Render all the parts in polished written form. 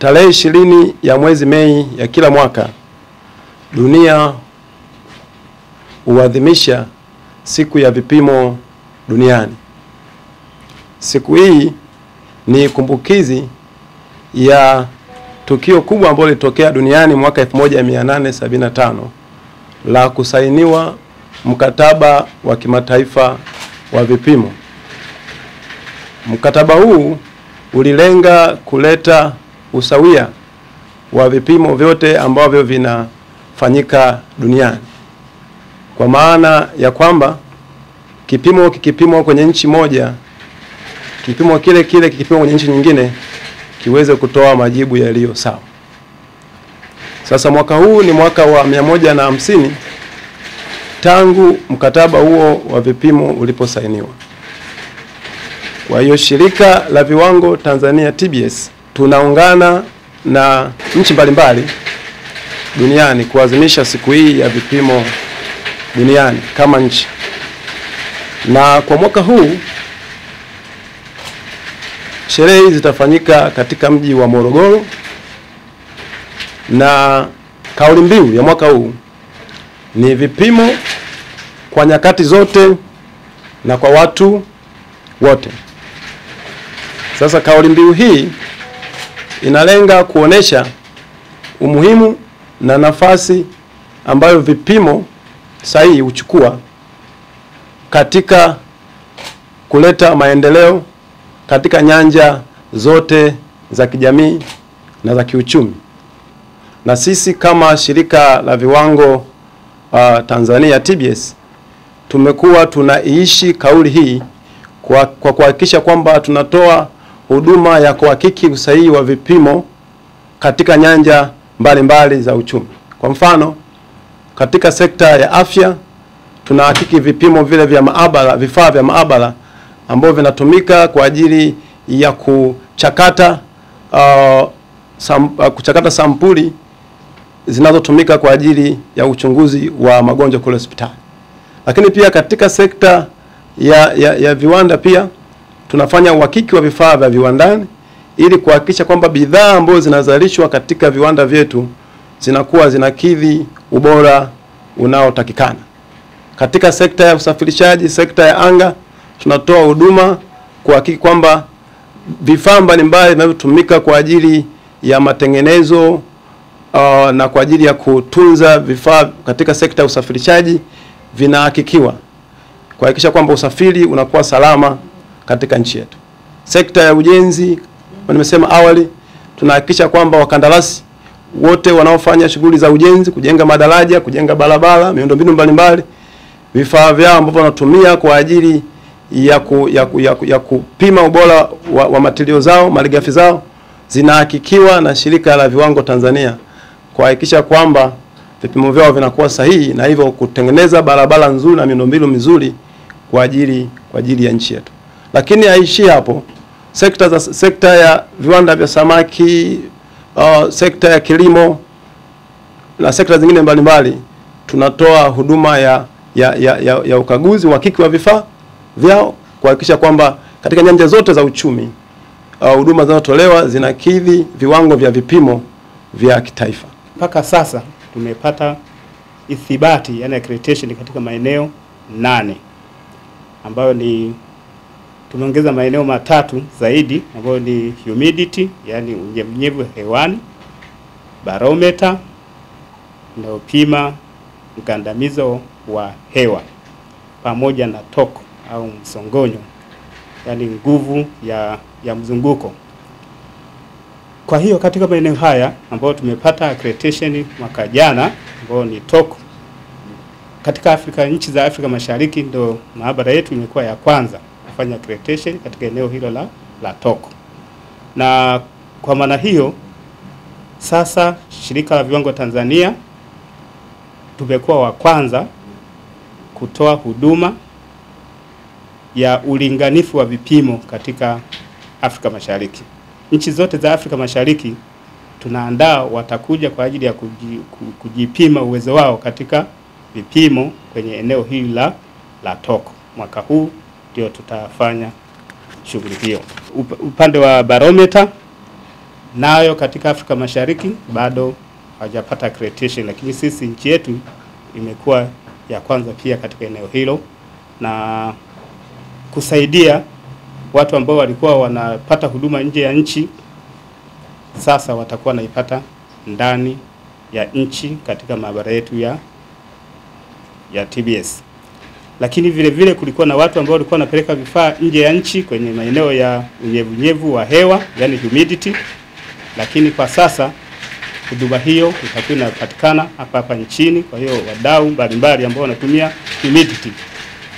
Tarehe 20 ya mwezi Mei ya kila mwaka dunia huadhimisha siku ya vipimo duniani. Siku hii ni kumbukizi ya tukio kubwa ambalo lilitokea duniani mwaka 1875 la kusainiwa mkataba wa kimataifa wa vipimo. Mkataba huu ulilenga kuleta usawia wa vipimo vyote ambavyo vinafanyika duniani, kwa maana ya kwamba kipimo kikipimwa kwenye nchi moja, kipimo kile kile kikipimwa kwenye nchi nyingine kiweze kutoa majibu yaliyo sawa. Sasa mwaka huu ni mwaka wa 150 tangu mkataba huo wa vipimo uliposainiwa. Kwa hiyo shirika la viwango Tanzania TBS tunaungana na nchi mbalimbali duniani kuadhimisha siku hii ya vipimo duniani kama nchi. Na kwa mwaka huu sherehe hizi zitafanyika katika mji wa Morogoro, na kauli mbiu ya mwaka huu ni vipimo kwa nyakati zote na kwa watu wote. Sasa kauli mbiu hii inalenga kuonesha umuhimu na nafasi ambayo vipimo sahihi huchukua katika kuleta maendeleo katika nyanja zote za kijamii na za kiuchumi. Na sisi kama shirika la viwango Tanzania TBS tumekuwa tunaishi kauli hii kwa kuhakikisha kwamba tunatoa huduma ya kuhakiki usahihi wa vipimo katika nyanja mbalimbali za uchumi. Kwa mfano, katika sekta ya afya tunahakiki vipimo vile vya maabara, vifaa vya maabara ambavyo vinatumika kwa ajili ya kuchakata sampuli zinazotumika kwa ajili ya uchunguzi wa magonjwa kule hospitali. Lakini pia katika sekta ya viwanda pia tunafanya uhakiki wa vifaa vya viwandani ili kuhakikisha kwamba bidhaa ambazo zinazalishwa katika viwanda vyetu zinakuwa zinakidhi ubora unaotakikana. Katika sekta ya usafirishaji, sekta ya anga, tunatoa huduma kuhakiki kwamba vifaa mbalimbali vinavyotumika kwa ajili ya matengenezo na kwa ajili ya kutunza vifaa katika sekta ya usafirishaji vinahakikiwa, kuhakikisha kwamba usafiri unakuwa salama katika nchi yetu. Sekta ya ujenzi, nimesema awali, tunahakikisha kwamba wakandarasi wote wanaofanya shughuli za ujenzi, kujenga madaraja, kujenga barabara, miundombinu mbalimbali, vifaa vyao ambavyo wanatumia kwa ajili ya kupima ubora wa material zao, malighafi zao, zinahakikiwa na shirika la viwango Tanzania kuhakikisha kwamba vipimo vyao vinakuwa sahihi, na hivyo kutengeneza barabara nzuri na miundombinu mizuri kwa ajili ya nchi yetu. Lakini haishi hapo. Sekta ya viwanda vya samaki, sekta ya kilimo na sekta zingine mbalimbali tunatoa huduma ya ukaguzi, uhakiki wa vifaa vyao kuhakikisha kwamba katika nyanja zote za uchumi huduma zinazotolewa zinakidhi viwango vya vipimo vya kitaifa. Mpaka sasa tumepata ithibati, yani accreditation katika maeneo 8 ambayo ni tumeongeza maeneo matatu zaidi ambayo ni humidity, yani unyevunyevu hewani, barometer inayopima mgandamizo wa hewa, pamoja na torque au msongonyo, yani nguvu ya mzunguko. Kwa hiyo katika maeneo haya ambayo tumepata accreditation mwaka jana ambayo ni torque, katika Afrika, nchi za Afrika Mashariki ndio maabara yetu imekuwa ya kwanza kufanya accreditation katika eneo hilo la torque. Na kwa maana hiyo sasa shirika la viwango Tanzania tumekuwa wa kwanza kutoa huduma ya ulinganifu wa vipimo katika Afrika Mashariki. Nchi zote za Afrika Mashariki tunaandaa watakuja kwa ajili ya kujipima uwezo wao katika vipimo kwenye eneo hili la torque. Mwaka huu ndio tutafanya shughuli hiyo. Upande wa barometer nayo katika Afrika Mashariki bado hawajapata accreditation, lakini sisi nchi yetu imekuwa ya kwanza pia katika eneo hilo, na kusaidia watu ambao walikuwa wanapata huduma nje ya nchi, sasa watakuwa naipata ndani ya nchi katika maabara yetu ya TBS. Lakini vile vile kulikuwa na watu ambao walikuwa wanapeleka vifaa nje ya nchi kwenye maeneo ya unyevunyevu wa hewa, yani humidity, lakini kwa sasa huduma hiyo itakuwa inapatikana hapa nchini. Kwa hiyo wadau mbalimbali ambao wanatumia humidity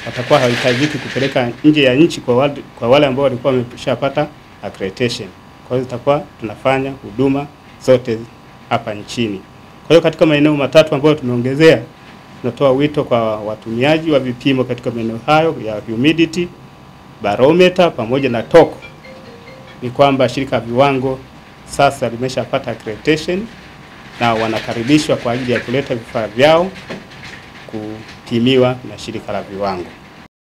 watakuwa hawahitajiki kupeleka nje ya nchi kwa wale ambao walikuwa wameshapata accreditation. Kwa hiyo tutakuwa tunafanya huduma zote hapa nchini. Kwa hiyo katika maeneo matatu ambayo tumeongezea, tunatoa wito kwa watumiaji wa vipimo katika maeneo hayo ya humidity, barometer pamoja na TOC, ni kwamba shirika la viwango sasa limeshapata accreditation na wanakaribishwa kwa ajili ya kuleta vifaa vyao kupimiwa na shirika la viwango.